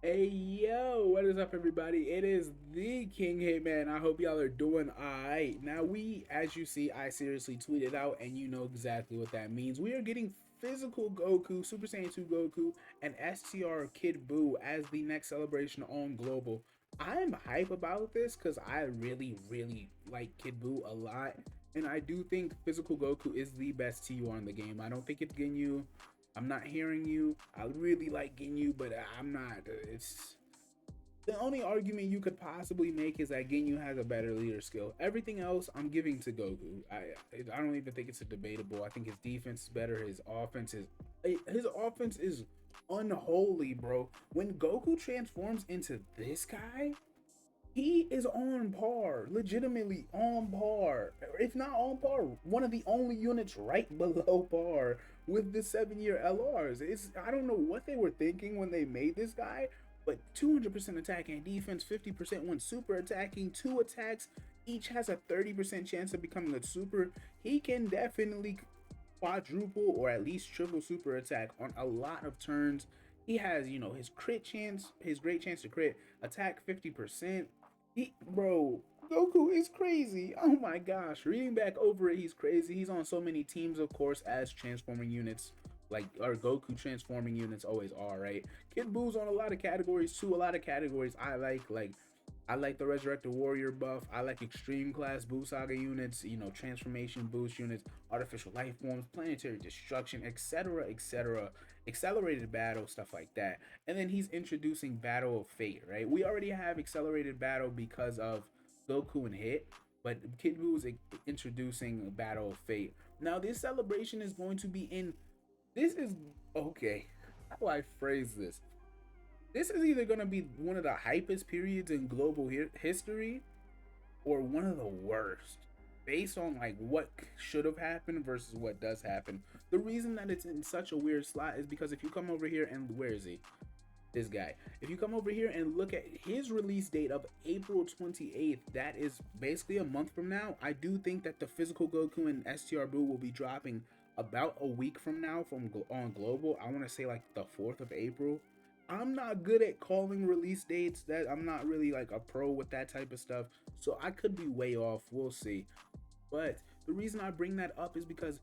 Hey yo, what is up everybody? It is the King Hitman. I hope y'all are doing alright. Now as you see, I seriously tweeted out and you know exactly what that means. We are getting physical Goku, Super Saiyan 2 Goku, and STR Kid Buu as the next celebration on Global. I'm hype about this because I really like Kid Buu a lot. And I do think physical Goku is the best TU on the game. I don't think it's Ginyu. I'm not hearing you. I really like Ginyu, but I'm not. It's the only argument you could possibly make is that Ginyu has a better leader skill. Everything else, I'm giving to Goku. I don't even think it's a debatable. I think his defense is better. His offense is unholy, bro. When Goku transforms into this guy, he is on par, legitimately on par. If not on par, one of the only units right below par with the 7-year LRs. I don't know what they were thinking when they made this guy, but 200% attack and defense, 50% when super attacking, two attacks, each has a 30% chance of becoming a super. He can definitely quadruple or at least triple super attack on a lot of turns. He has, his crit chance, his great chance to crit, attack 50%. Bro, Goku is crazy. Oh my gosh. Reading back over it, he's crazy. He's on so many teams, of course, as transforming units. Like, our Goku transforming units always are, right? Kid Boo's on a lot of categories, too. A lot of categories I like I like the Resurrected Warrior buff. I like Extreme Class Boost Saga units, Transformation Boost units, Artificial Life Forms, Planetary Destruction, etc., etc., Accelerated Battle, stuff like that. And then he's introducing Battle of Fate, right? We already have Accelerated Battle because of Goku and Hit, but Kid Buu is introducing Battle of Fate. Now, this celebration is going to be in. This is. Okay. How do I phrase this? This is either going to be one of the hypest periods in global history or one of the worst based on like what should have happened versus what does happen. The reason that it's in such a weird slot is because if you come over here and where is he? This guy. If you come over here and look at his release date of April 28th, that is basically a month from now. I do think that the physical Goku and STR Buu will be dropping about a week from now from on global. I want to say like the 4th of April. I'm not good at calling release dates. That I'm not really like a pro with that type of stuff. So I could be way off. We'll see. But the reason I bring that up is because,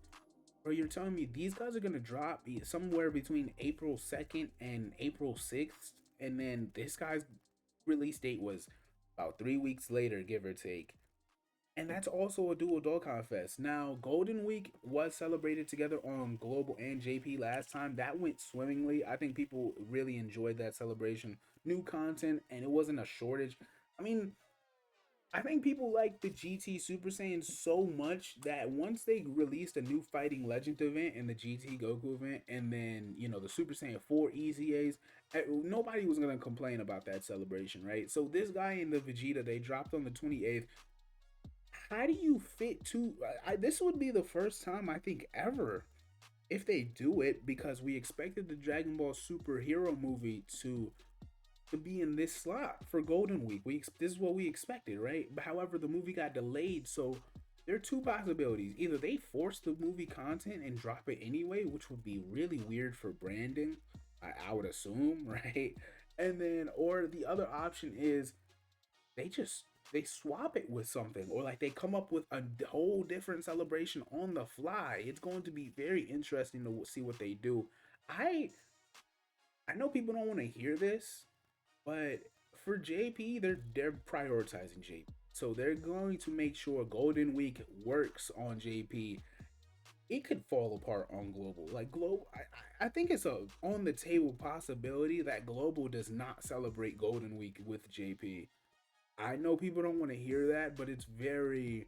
bro, you're telling me these guys are gonna drop somewhere between April 2nd and April 6th, and then this guy's release date was about 3 weeks later, give or take. And that's also a dual Dokkan Fest. Now, Golden Week was celebrated together on Global and JP last time. That went swimmingly. I think people really enjoyed that celebration. New content, and it wasn't a shortage. I mean, I think people like the GT Super Saiyan so much that once they released a new Fighting Legend event and the GT Goku event, and then the Super Saiyan 4 EZAs, nobody was gonna complain about that celebration, right? So this guy in the Vegeta they dropped on the 28th. How do you fit two? This would be the first time I think ever if they do it because we expected the Dragon Ball superhero movie to be in this slot for Golden Week. This is what we expected, right? But however, the movie got delayed, so there are two possibilities. Either they force the movie content and drop it anyway, which would be really weird for branding, I would assume, right? And then, or the other option is they just they swap it with something, or like they come up with a whole different celebration on the fly. It's going to be very interesting to see what they do. I I know people don't want to hear this, but for JP, they're prioritizing JP. So they're going to make sure Golden Week works on JP. It could fall apart on Global. Like Global, I think it's a on the table possibility that Global does not celebrate Golden Week with JP. I know people don't want to hear that, but it's very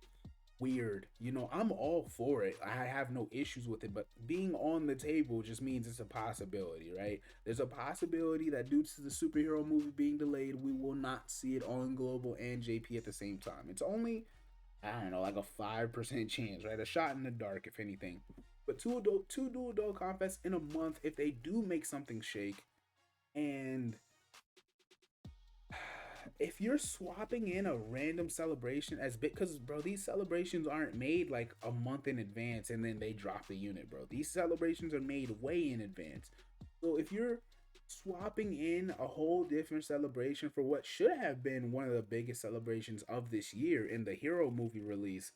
weird. I'm all for it. I have no issues with it, but being on the table just means it's a possibility, right? There's a possibility that due to the superhero movie being delayed, we will not see it on Global and JP at the same time. It's only, I don't know, like a 5% chance, right? A shot in the dark, if anything. But two dual Dole contests in a month, if they do make something shake, and if you're swapping in a random celebration as big, because bro, these celebrations aren't made like a month in advance and then they drop the unit, bro. These celebrations are made way in advance. So if you're swapping in a whole different celebration for what should have been one of the biggest celebrations of this year in the Hero movie release.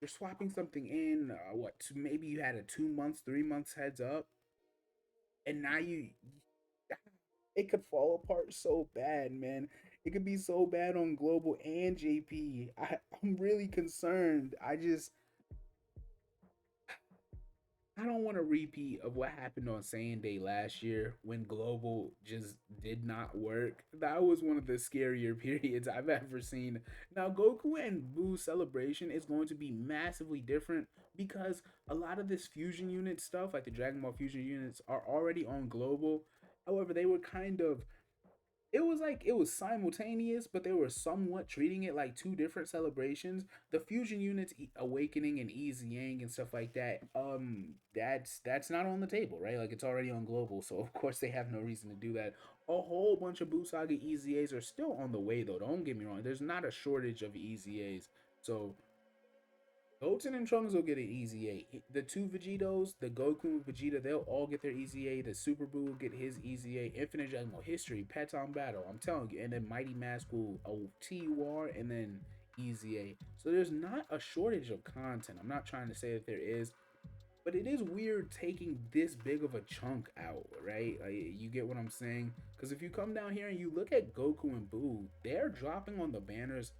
You're swapping something in, maybe you had a 2 months, 3 months heads up, and now it could fall apart so bad, man. It could be so bad on Global and JP. I'm really concerned. I don't want a repeat of what happened on Saiyan Day last year when Global just did not work. That was one of the scarier periods I've ever seen. Now, Goku and Boo's celebration is going to be massively different because a lot of this fusion unit stuff, like the Dragon Ball fusion units, are already on Global. However, they were kind of it was like it was simultaneous, but they were somewhat treating it like two different celebrations. The fusion units, Awakening and Easy Yang and stuff like that. That's not on the table, right? Like it's already on Global, so of course they have no reason to do that. A whole bunch of Busaga EZAs are still on the way, though. Don't get me wrong. There's not a shortage of EZAs, so Goten and Trunks will get an easy A. The two Vegetos, the Goku and Vegeta, they'll all get their easy A. The Super Buu will get his easy A. Infinite Dragon Ball History, Pets on Battle, I'm telling you. And then Mighty Mask will TUR and then easy A. So there's not a shortage of content. I'm not trying to say that there is, but it is weird taking this big of a chunk out, right? Like, you get what I'm saying? Because if you come down here and you look at Goku and Buu, they're dropping on the banners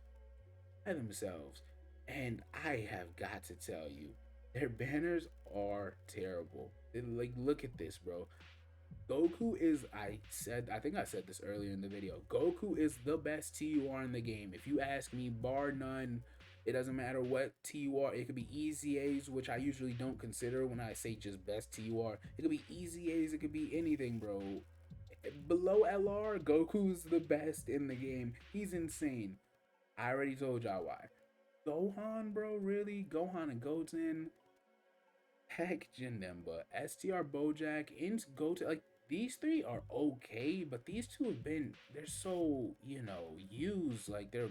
by themselves. And I have got to tell you, their banners are terrible. Like, look at this, bro. Goku is, I think I said this earlier in the video. Goku is the best TUR in the game. If you ask me, bar none, it doesn't matter what TUR. It could be easy A's, which I usually don't consider when I say just best TUR. It could be easy A's, it could be anything, bro. Below LR, Goku's the best in the game. He's insane. I already told y'all why. Gohan, bro, really? Gohan and Goten? Heck, Jinemba, STR Bojack, Int Goten, like these three are okay, but these two have been they're so, used, like they're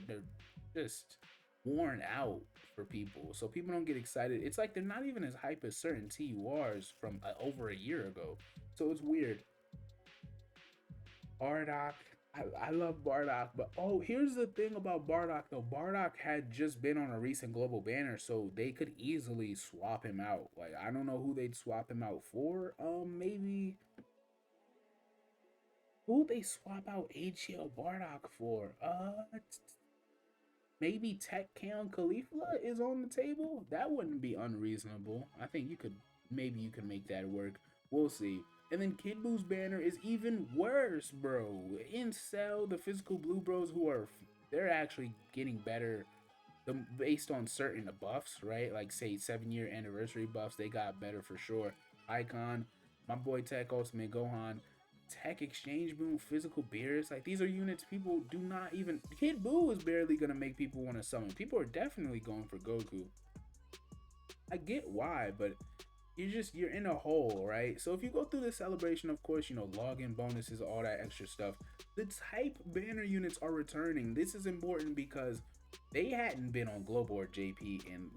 just worn out for people. So people don't get excited. It's like they're not even as hype as certain TURs from over a year ago. So it's weird. Bardock. I love Bardock, but here's the thing about Bardock though. Bardock had just been on a recent global banner, so they could easily swap him out. Like I don't know who they'd swap him out for. Maybe who they swap out AGL Bardock for? Maybe Tech Kaon Khalifa is on the table. That wouldn't be unreasonable. I think maybe you could make that work. We'll see. And then Kid Boo's banner is even worse, bro. In Cell, the physical blue bros they're actually getting better based on certain buffs, right? Like say 7-year anniversary buffs, they got better for sure. Icon, my boy Tech Ultimate Gohan, Tech Exchange Boom, Physical Beers, like these are units people do not even. Kid Buu is barely gonna make people want to summon. People are definitely going for Goku. I get why, but you're in a hole, right? So if you go through the celebration, of course, login bonuses, all that extra stuff. The type banner units are returning. This is important because they hadn't been on Global or JP in,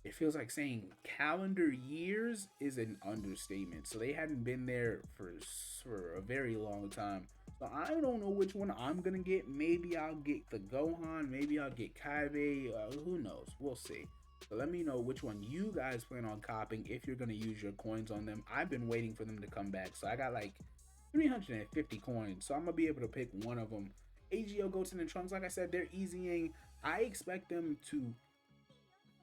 it feels like saying calendar years is an understatement. So they hadn't been there for a very long time. So I don't know which one I'm gonna get. Maybe I'll get the Gohan. Maybe I'll get Kaibe. Who knows? We'll see. So let me know which one you guys plan on copying if you're gonna use your coins on them. I've been waiting for them to come back. So I got like 350 coins. So I'm gonna be able to pick one of them. AGO, Goten, and Trunks, like I said, they're easying. I expect them to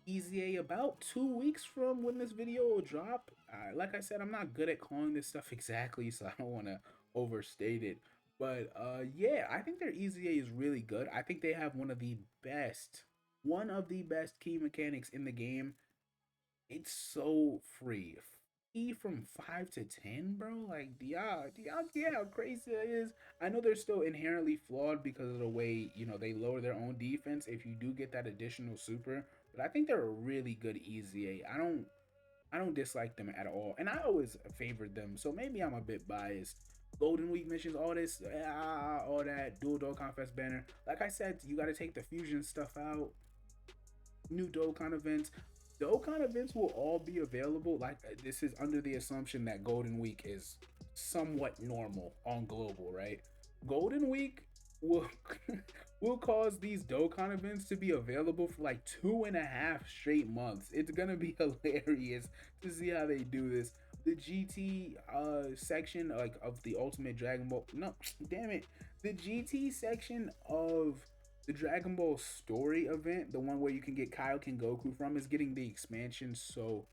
easy about 2 weeks from when this video will drop. Like I said, I'm not good at calling this stuff exactly, so I don't want to overstate it. But yeah, I think their easy is really good. I think they have one of the best key mechanics in the game. It's so free. Free from 5 to 10, bro. Like, do y'all get how crazy that is? I know they're still inherently flawed because of the way, they lower their own defense if you do get that additional super. But I think they're a really good easy A. I don't dislike them at all. And I always favored them. So maybe I'm a bit biased. Golden Week missions, all this, all that, dual Dokkan Fest banner. Like I said, you got to take the fusion stuff out. New Dokkan events. Dokkan events will all be available. Like this is under the assumption that Golden Week is somewhat normal on global, right? Golden Week will will cause these Dokkan events to be available for like 2.5 straight months. It's gonna be hilarious to see how they do this. The GT section like of the Ultimate Dragon Ball, no, damn it, the GT section of the Dragon Ball story event, the one where you can get Kaioken Goku from, is getting the expansion. So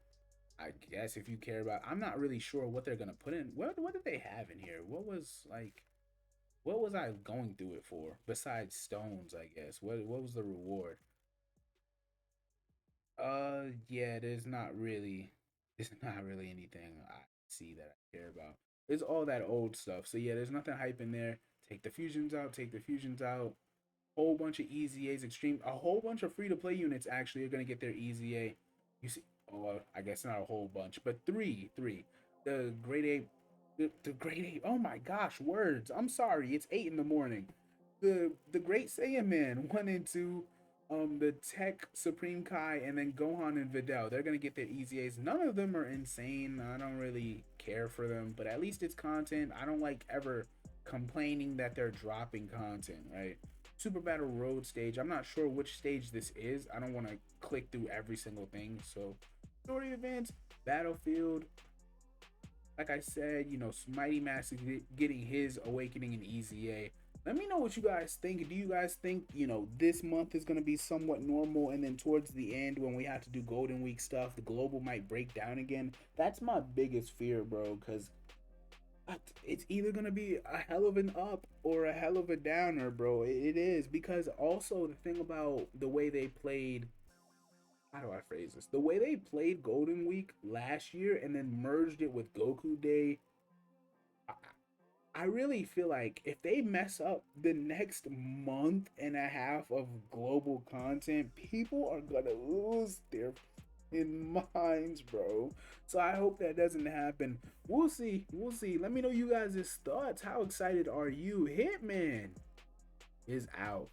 I guess if you care about, I'm not really sure what they're gonna put in. What did they have in here? What was I going through it for besides stones? I guess what was the reward? Yeah, there's not really anything I see that I care about. It's all that old stuff. So yeah, there's nothing hype in there. Take the fusions out. Take the fusions out. Whole bunch of easy A's extreme, a whole bunch of free to play units actually are going to get their easy A. You see, oh, I guess not a whole bunch, but three. The grade A, the grade A. Oh my gosh, words. I'm sorry, it's 8 in the morning. The Great Saiyan Man 1 and 2, the Tech Supreme Kai, and then Gohan and Videl. They're gonna get their easy A's. None of them are insane. I don't really care for them, but at least it's content. I don't like ever complaining that they're dropping content, right? Super Battle Road stage. I'm not sure which stage this is. I don't want to click through every single thing. So, story events, Battlefield. Like I said, Mighty Max getting his awakening in Easy A. Let me know what you guys think. Do you guys think, this month is going to be somewhat normal and then towards the end when we have to do Golden Week stuff, the global might break down again? That's my biggest fear, bro, because it's either gonna be a hell of an up or a hell of a downer, bro. It is because also the thing about the way they played. How do I phrase this? The way they played Golden Week last year and then merged it with Goku Day. I, I really feel like if they mess up the next month and a half of global content, people are gonna lose their in minds, bro. So I hope that doesn't happen. We'll see. We'll see. Let me know you guys' thoughts. How excited are you? Hitman is out.